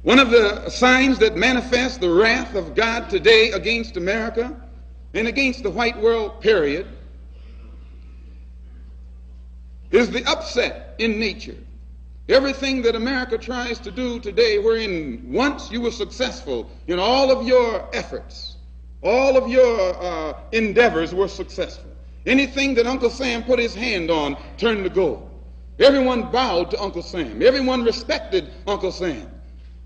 One of the signs that manifests the wrath of God today against America and against the white world, period, is the upset in nature. Everything that America tries to do today, wherein once you were successful in all of your efforts, all of your endeavors were successful. Anything that Uncle Sam put his hand on turned to gold. Everyone bowed to Uncle Sam. Everyone respected Uncle Sam.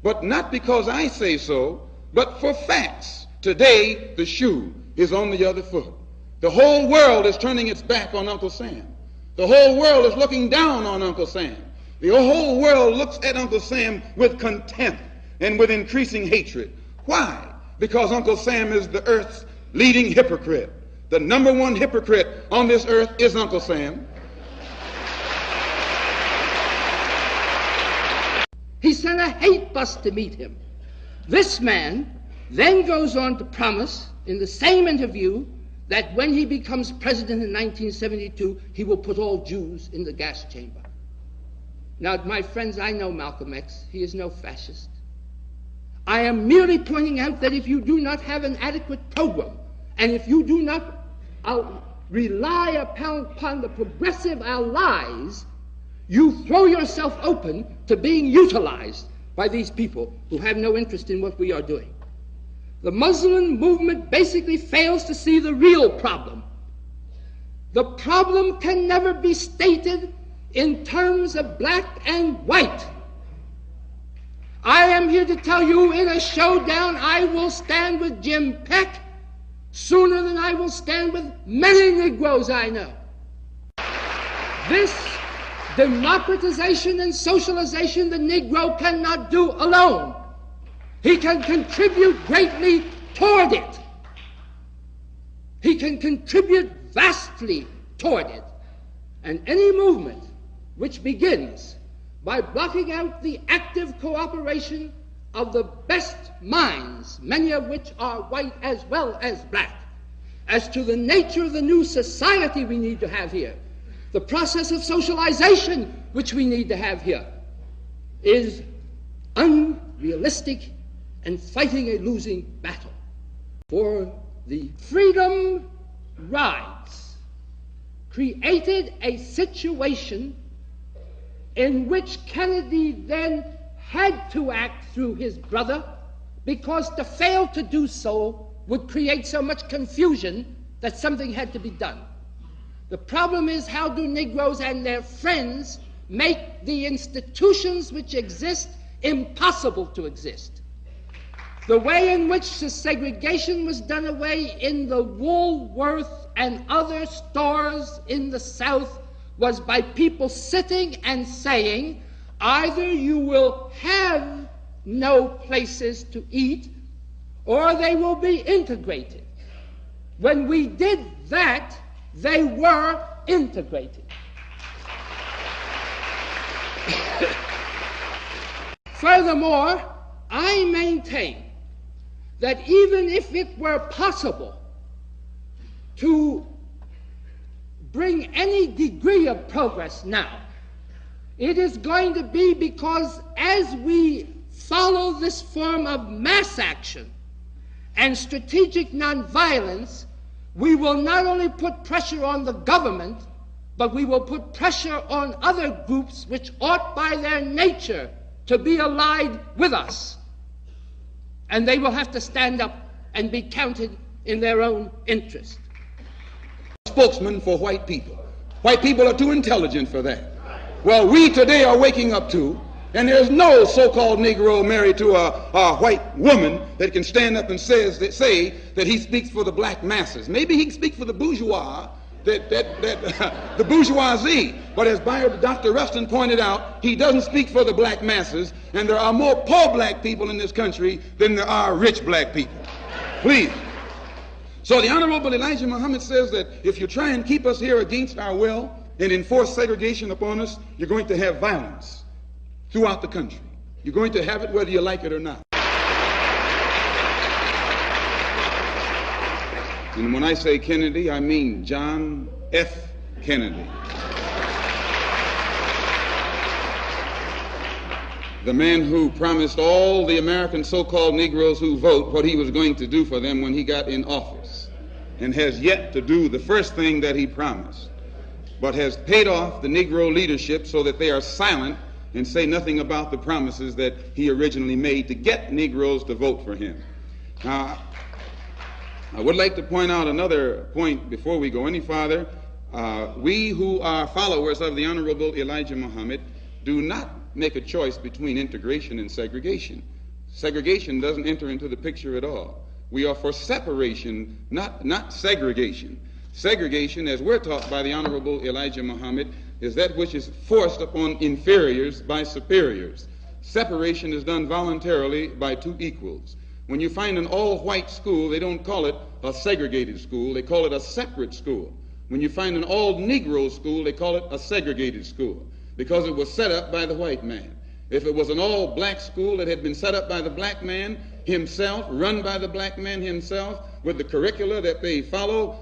But not because I say so, but for facts. Today, the shoe is on the other foot. The whole world is turning its back on Uncle Sam. The whole world is looking down on Uncle Sam. The whole world looks at Uncle Sam with contempt and with increasing hatred. Why? Because Uncle Sam is the earth's leading hypocrite. The number one hypocrite on this earth is Uncle Sam. He sent a hate bus to meet him. This man then goes on to promise in the same interview that when he becomes president in 1972, he will put all Jews in the gas chamber. Now, my friends, I know Malcolm X. He is no fascist. I am merely pointing out that if you do not have an adequate program, and if you do not rely upon the progressive allies, you throw yourself open to being utilized by these people who have no interest in what we are doing. The Muslim movement basically fails to see the real problem. The problem can never be stated in terms of black and white. I am here to tell you in a showdown I will stand with Jim Peck sooner than I will stand with many Negroes I know. This democratization and socialization the Negro cannot do alone. He can contribute greatly toward it. He can contribute vastly toward it. And any movement which begins by blotting out the active cooperation of the best minds, many of which are white as well as black, as to the nature of the new society we need to have here, the process of socialization which we need to have here, is unrealistic and fighting a losing battle. For the Freedom Rides created a situation in which Kennedy then had to act through his brother, because to fail to do so would create so much confusion that something had to be done. The problem is, how do Negroes and their friends make the institutions which exist impossible to exist? The way in which the segregation was done away in the Woolworth and other stores in the South was by people sitting and saying, either you will have no places to eat or they will be integrated. When we did that, they were integrated. Furthermore, I maintain that even if it were possible to bring any degree of progress now, it is going to be because as we follow this form of mass action and strategic nonviolence, we will not only put pressure on the government, but we will put pressure on other groups which ought by their nature to be allied with us. And they will have to stand up and be counted in their own interest. Spokesman for white people. White people are too intelligent for that. Well, we today are waking up to, and there's no so-called Negro married to a white woman that can stand up and say that he speaks for the black masses. Maybe he can speak for the bourgeois, the bourgeoisie. But as Dr. Rustin pointed out, he doesn't speak for the black masses, and there are more poor black people in this country than there are rich black people. Please. So the Honorable Elijah Muhammad says that if you try and keep us here against our will and enforce segregation upon us, you're going to have violence throughout the country. You're going to have it whether you like it or not. And when I say Kennedy, I mean John F. Kennedy. the man who promised all the American so-called Negroes who vote what he was going to do for them when he got in office, and has yet to do the first thing that he promised, but has paid off the Negro leadership so that they are silent and say nothing about the promises that he originally made to get Negroes to vote for him. Now, I would like to point out another point before we go any farther. We who are followers of the Honorable Elijah Muhammad do not make a choice between integration and segregation. Segregation doesn't enter into the picture at all. We are for separation, not segregation. Segregation, as we're taught by the Honorable Elijah Muhammad, is that which is forced upon inferiors by superiors. Separation is done voluntarily by two equals. When you find an all-white school, they don't call it a segregated school, they call it a separate school. When you find an all-Negro school, they call it a segregated school, because it was set up by the white man. If it was an all-black school that had been set up by the black man himself, run by the black man himself, with the curricula that they follow,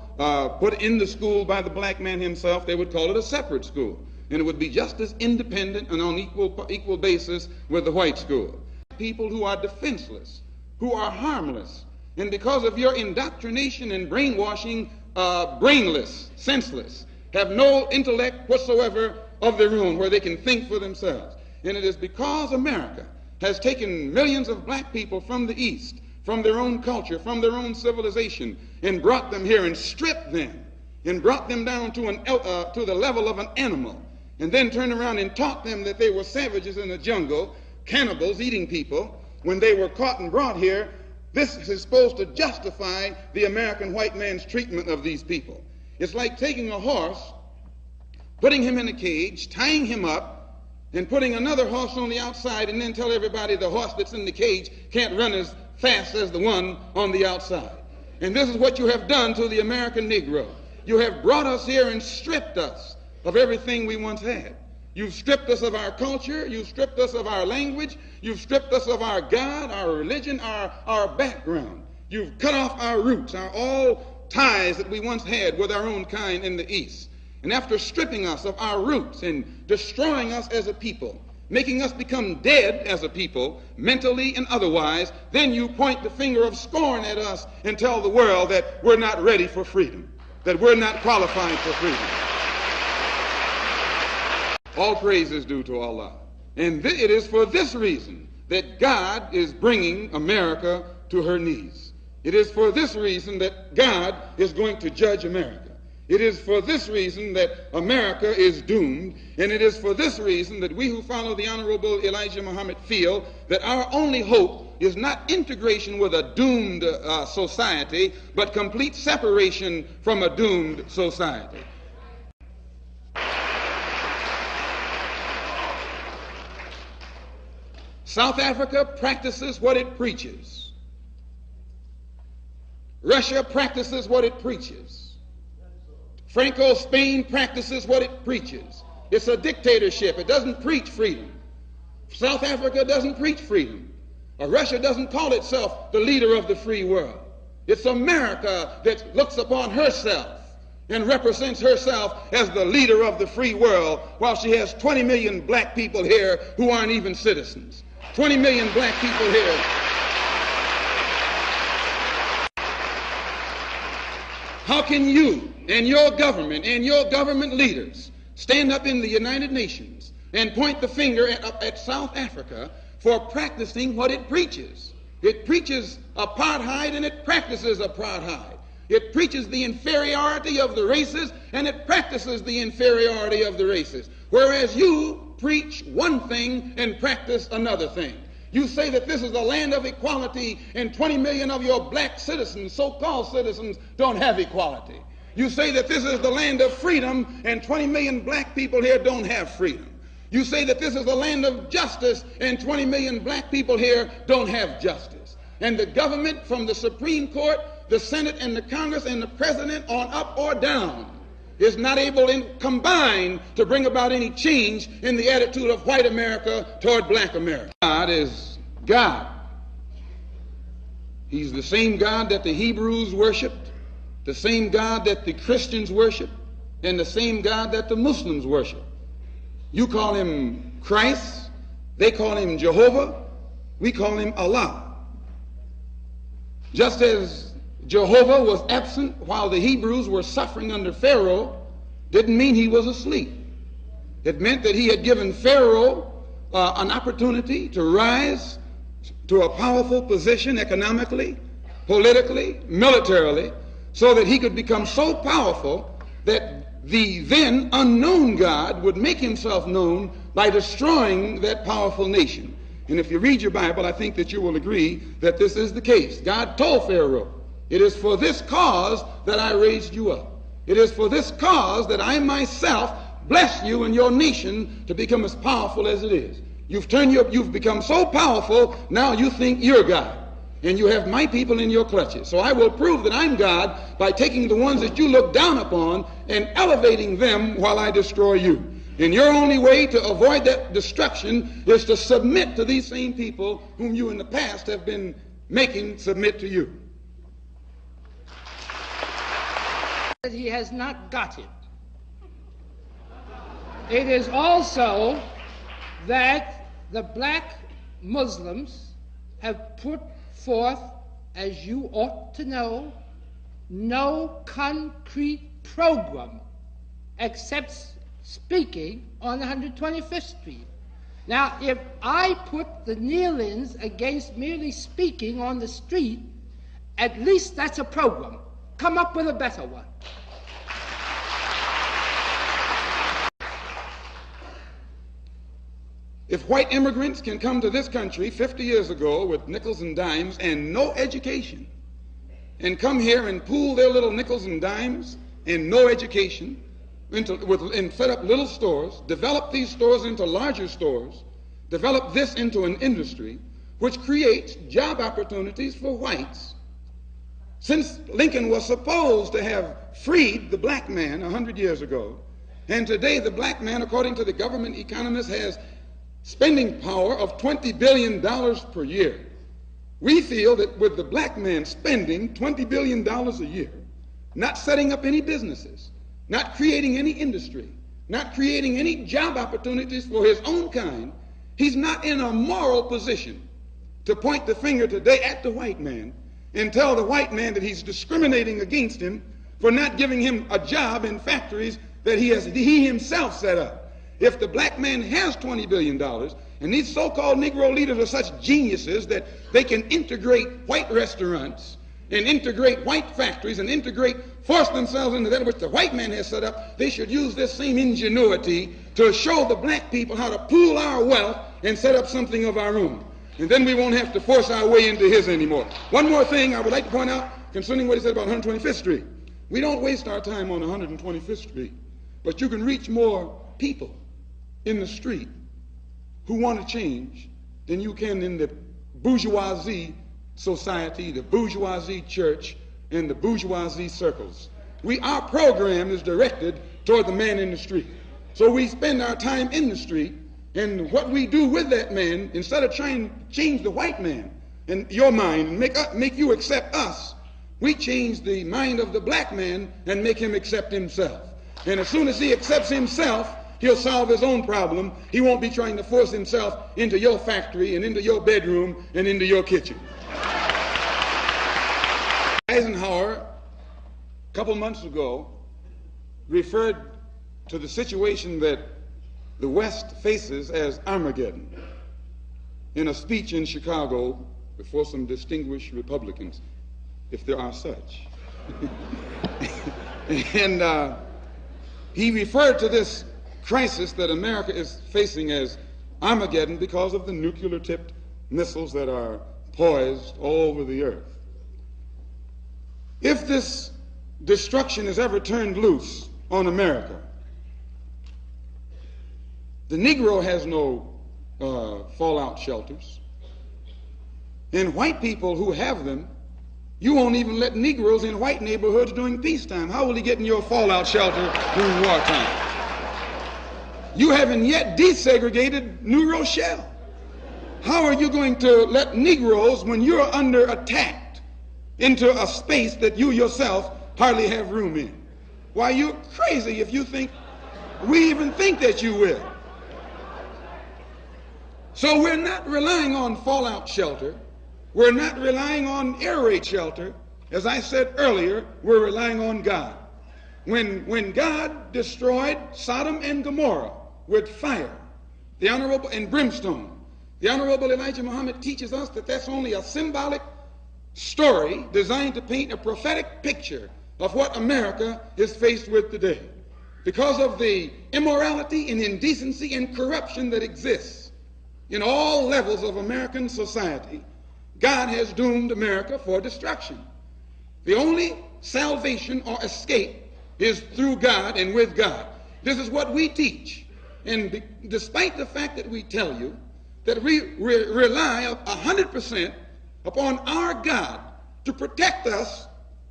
put in the school by the black man himself, they would call it a separate school. And it would be just as independent and on equal basis with the white school. People who are defenseless, who are harmless, and because of your indoctrination and brainwashing, brainless, senseless, have no intellect whatsoever of their own where they can think for themselves. And it is because America has taken millions of black people from the East, from their own culture, from their own civilization, and brought them here and stripped them and brought them down to the level of an animal, and then turned around and taught them that they were savages in the jungle, cannibals eating people. When they were caught and brought here, this is supposed to justify the American white man's treatment of these people. It's like taking a horse, putting him in a cage, tying him up, and putting another horse on the outside, and then tell everybody the horse that's in the cage can't run as fast as the one on the outside. And this is what you have done to the American Negro. You have brought us here and stripped us of everything we once had. You've stripped us of our culture, you've stripped us of our language, you've stripped us of our God, our religion, our background. You've cut off our roots, all ties that we once had with our own kind in the East. And after stripping us of our roots and destroying us as a people, making us become dead as a people, mentally and otherwise, then you point the finger of scorn at us and tell the world that we're not ready for freedom, that we're not qualified for freedom. All praise is due to Allah. And it is for this reason that God is bringing America to her knees. It is for this reason that God is going to judge America. It is for this reason that America is doomed, and it is for this reason that we who follow the Honorable Elijah Muhammad feel that our only hope is not integration with a doomed society, but complete separation from a doomed society. South Africa practices what it preaches. Russia practices what it preaches. Franco Spain practices what it preaches. It's a dictatorship. It doesn't preach freedom. South Africa doesn't preach freedom. Russia doesn't call itself the leader of the free world. It's America that looks upon herself and represents herself as the leader of the free world, while she has 20 million black people here who aren't even citizens. 20 million black people here. How can you and your government leaders stand up in the United Nations and point the finger at South Africa for practicing what it preaches? It preaches apartheid and it practices apartheid. It preaches the inferiority of the races and it practices the inferiority of the races. Whereas you preach one thing and practice another thing. You say that this is a land of equality and 20 million of your black citizens, so-called citizens, don't have equality. You say that this is the land of freedom and 20 million black people here don't have freedom. You say that this is a land of justice and 20 million black people here don't have justice. And the government, from the Supreme Court, the Senate and the Congress and the President on up or down, is not able combined to bring about any change in the attitude of white America toward black America. God is God. He's the same God that the Hebrews worshiped, the same God that the Christians worship, and the same God that the Muslims worship. You call him Christ, They call him Jehovah, we call him Allah. Just as Jehovah was absent while the Hebrews were suffering under Pharaoh, didn't mean he was asleep. It meant that he had given Pharaoh an opportunity to rise to a powerful position economically, politically, militarily, so that he could become so powerful that the then unknown God would make himself known by destroying that powerful nation. And if you read your Bible, I think that you will agree that this is the case. God told Pharaoh, "It is for this cause that I raised you up. It is for this cause that I myself bless you and your nation to become as powerful as it is." You've become so powerful, now you think you're God. And you have my people in your clutches. So I will prove that I'm God by taking the ones that you look down upon and elevating them while I destroy you. And your only way to avoid that destruction is to submit to these same people whom you in the past have been making submit to you. That he has not got it. It is also that the black Muslims have put forth, as you ought to know, no concrete program except speaking on 125th Street. Now, if I put the kneel-ins against merely speaking on the street, at least that's a program. Come up with a better one. If white immigrants can come to this country 50 years ago with nickels and dimes and no education, and come here and pool their little nickels and dimes and no education, and set up little stores, develop these stores into larger stores, develop this into an industry which creates job opportunities for whites. Since Lincoln was supposed to have freed the black man 100 years ago, and today the black man, according to the government economists, has spending power of $20 billion per year. We feel that with the black man spending $20 billion a year, not setting up any businesses, not creating any industry, not creating any job opportunities for his own kind, he's not in a moral position to point the finger today at the white man and tell the white man that he's discriminating against him for not giving him a job in factories that he himself set up. If the black man has $20 billion, and these so-called Negro leaders are such geniuses that they can integrate white restaurants and integrate white factories and force themselves into that which the white man has set up, they should use this same ingenuity to show the black people how to pool our wealth and set up something of our own. And then we won't have to force our way into his anymore. One more thing I would like to point out concerning what he said about 125th Street. We don't waste our time on 125th Street, but you can reach more people in the street who want to change than you can in the bourgeoisie society, the bourgeoisie church, and the bourgeoisie circles. Our program is directed toward the man in the street. So we spend our time in the street, and what we do with that man, instead of trying to change the white man and your mind and make you accept us, we change the mind of the black man and make him accept himself. And as soon as he accepts himself, he'll solve his own problem. He won't be trying to force himself into your factory and into your bedroom and into your kitchen. Eisenhower, a couple months ago, referred to the situation that the West faces as Armageddon in a speech in Chicago before some distinguished Republicans, if there are such. And he referred to this crisis that America is facing as Armageddon because of the nuclear-tipped missiles that are poised all over the earth. If this destruction is ever turned loose on America, the Negro has no fallout shelters. And white people who have them, you won't even let Negroes in white neighborhoods during peacetime. How will he get in your fallout shelter during wartime? You haven't yet desegregated New Rochelle. How are you going to let Negroes, when you're under attack, into a space that you yourself hardly have room in? Why, you're crazy if you think we even think that you will. So we're not relying on fallout shelter. We're not relying on air raid shelter. As I said earlier, we're relying on God. When God destroyed Sodom and Gomorrah with fire, and brimstone, the Honorable Elijah Muhammad teaches us that that's only a symbolic story designed to paint a prophetic picture of what America is faced with today. Because of the immorality and indecency and corruption that exists in all levels of American society, God has doomed America for destruction. The only salvation or escape is through God and with God. This is what we teach. And despite the fact that we tell you that we rely 100% upon our God to protect us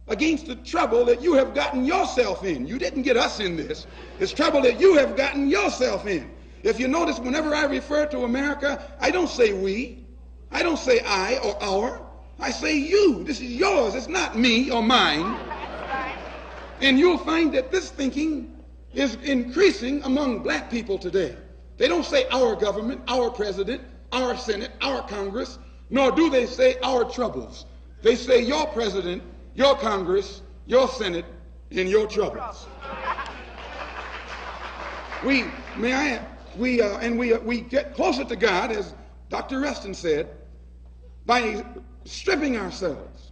against the trouble that you have gotten yourself in. You didn't get us in this. It's trouble that you have gotten yourself in. If you notice, whenever I refer to America, I don't say we. I don't say I or our. I say you. This is yours. It's not me or mine. And you'll find that this thinking is increasing among black people today. They don't say our government, our president, our Senate, our Congress, nor do they say our troubles. They say your president, your Congress, your Senate, and your troubles. We get closer to God, as Dr. Rustin said, by stripping ourselves